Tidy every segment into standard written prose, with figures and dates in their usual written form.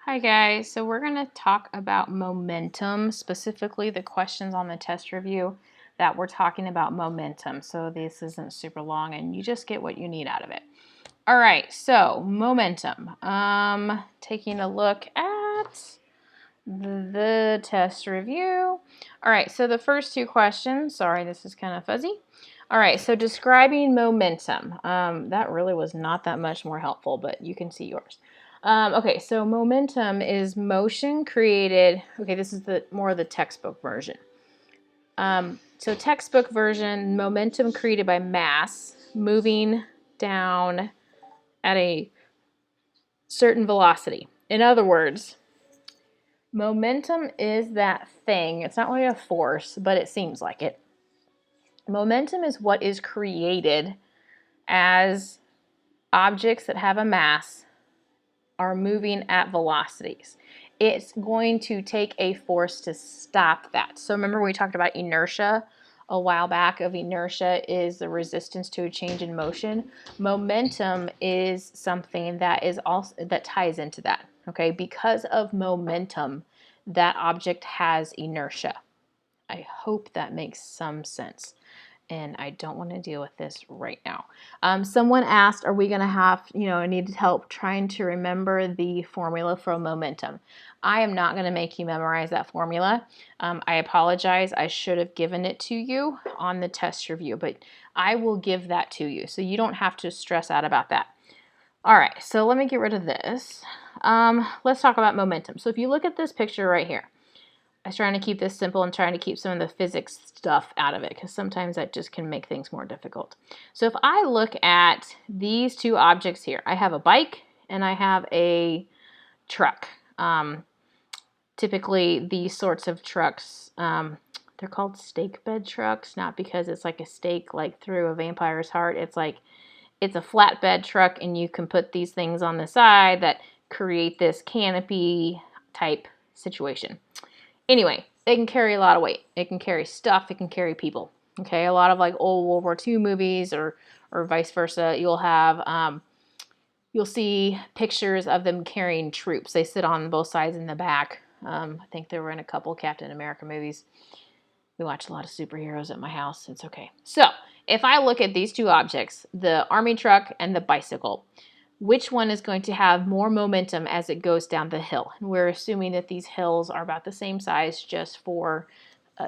Hi guys, so we're going to talk about momentum, specifically the questions on the test review that we're talking about momentum. So this isn't super long and you just get what you need out of it. All right, so momentum. Taking a look at the test review. All right, so the first two questions, sorry, this is kind of fuzzy. All right, so describing momentum. That really was not that much more helpful, but you can see yours. Okay, so momentum is motion created. Okay, this is more of the textbook version. So textbook version, momentum created by mass moving down at a certain velocity. In other words, momentum is that thing. It's not really a force, but it seems like it. Momentum is what is created as objects that have a mass are moving at velocities. It's going to take a force to stop that. So remember we talked about inertia a while back. Of inertia is the resistance to a change in motion. Momentum is something that is also that ties into that. Okay, because of momentum, that object has inertia. I hope that makes some sense. And I don't want to deal with this right now. Someone asked, are we going to have, I needed help trying to remember the formula for momentum. I am not going to make you memorize that formula. I apologize. I should have given it to you on the test review, but I will give that to you. So you don't have to stress out about that. All right, so let me get rid of this. Let's talk about momentum. So if you look at this picture right here, I was trying to keep this simple and trying to keep some of the physics stuff out of it because sometimes that just can make things more difficult. So if I look at these two objects here, I have a bike and I have a truck. Typically these sorts of trucks, they're called stake bed trucks, not because it's like a stake like through a vampire's heart. It's like it's a flatbed truck and you can put these things on the side that create this canopy type situation. Anyway, it can carry a lot of weight. It can carry stuff. It can carry people. Okay, a lot of like old World War II movies or vice versa. You'll see pictures of them carrying troops. They sit on both sides in the back. I think they were in a couple Captain America movies. We watch a lot of superheroes at my house. It's okay. So if I look at these two objects, the army truck and the bicycle, which one is going to have more momentum as it goes down the hill? And we're assuming that these hills are about the same size just for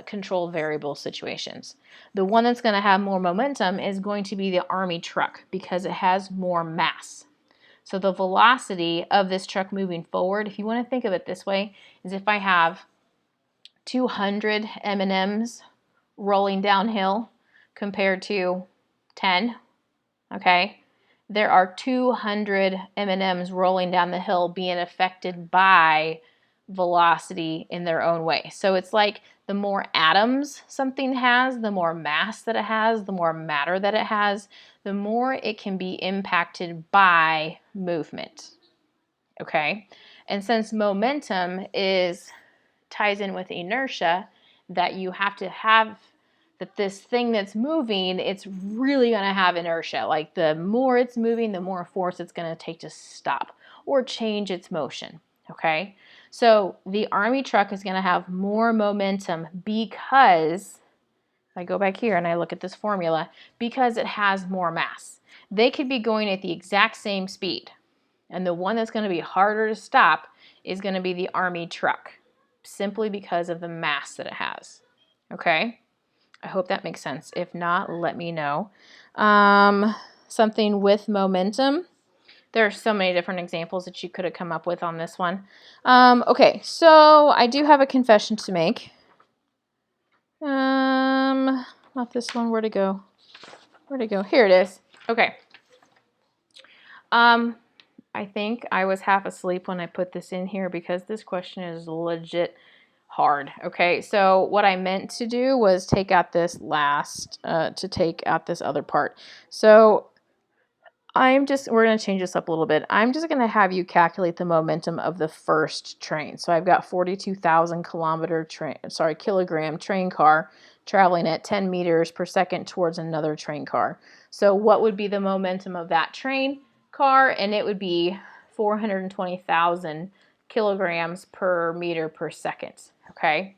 controlled variable situations. The one that's going to have more momentum is going to be the army truck because it has more mass. So the velocity of this truck moving forward, if you want to think of it this way, is if I have 200 M&Ms rolling downhill compared to 10, okay? There are 200 M&Ms rolling down the hill being affected by velocity in their own way. So it's like the more atoms something has, the more mass that it has, the more matter that it has, the more it can be impacted by movement. Okay? And since momentum ties in with inertia, that you have to have that this thing that's moving, it's really going to have inertia. Like the more it's moving, the more force it's going to take to stop or change its motion. Okay, so the army truck is going to have more momentum because, if I go back here and I look at this formula, because it has more mass. They could be going at the exact same speed, and the one that's going to be harder to stop is going to be the army truck, simply because of the mass that it has. Okay? I hope that makes sense. If not, let me know. Something with momentum. There are so many different examples that you could have come up with on this one. Okay, so I do have a confession to make. Not this one. Where'd it go? Where'd it go? Here it is. Okay. I think I was half asleep when I put this in here because this question is legit hard. Okay, so what I meant to do was take out this take out this other part. So we're going to change this up a little bit. I'm just going to have you calculate the momentum of the first train. So I've got 42,000 kilogram train car traveling at 10 meters per second towards another train car. So what would be the momentum of that train car? And it would be 420,000 kilograms per meter per second, okay?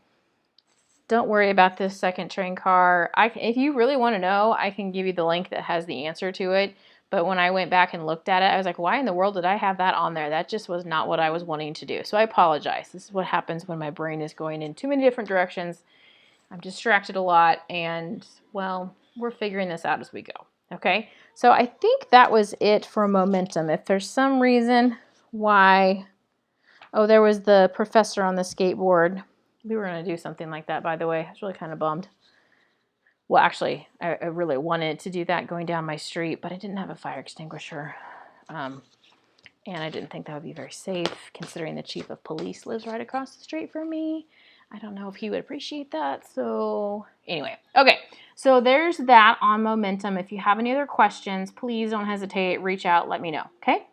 Don't worry about this second train car. If you really want to know, I can give you the link that has the answer to it. But when I went back and looked at it, I was like, why in the world did I have that on there? That just was not what I was wanting to do. So I apologize. This is what happens when my brain is going in too many different directions. I'm distracted a lot, and, well, we're figuring this out as we go. Okay, so I think that was it for momentum. If there's some reason why, oh, there was the professor on the skateboard. We were going to do something like that, by the way. I was really kind of bummed. Well, actually, I really wanted to do that going down my street, but I didn't have a fire extinguisher. And I didn't think that would be very safe, considering the chief of police lives right across the street from me. I don't know if he would appreciate that. So anyway, okay. So there's that on momentum. If you have any other questions, please don't hesitate. Reach out. Let me know. Okay?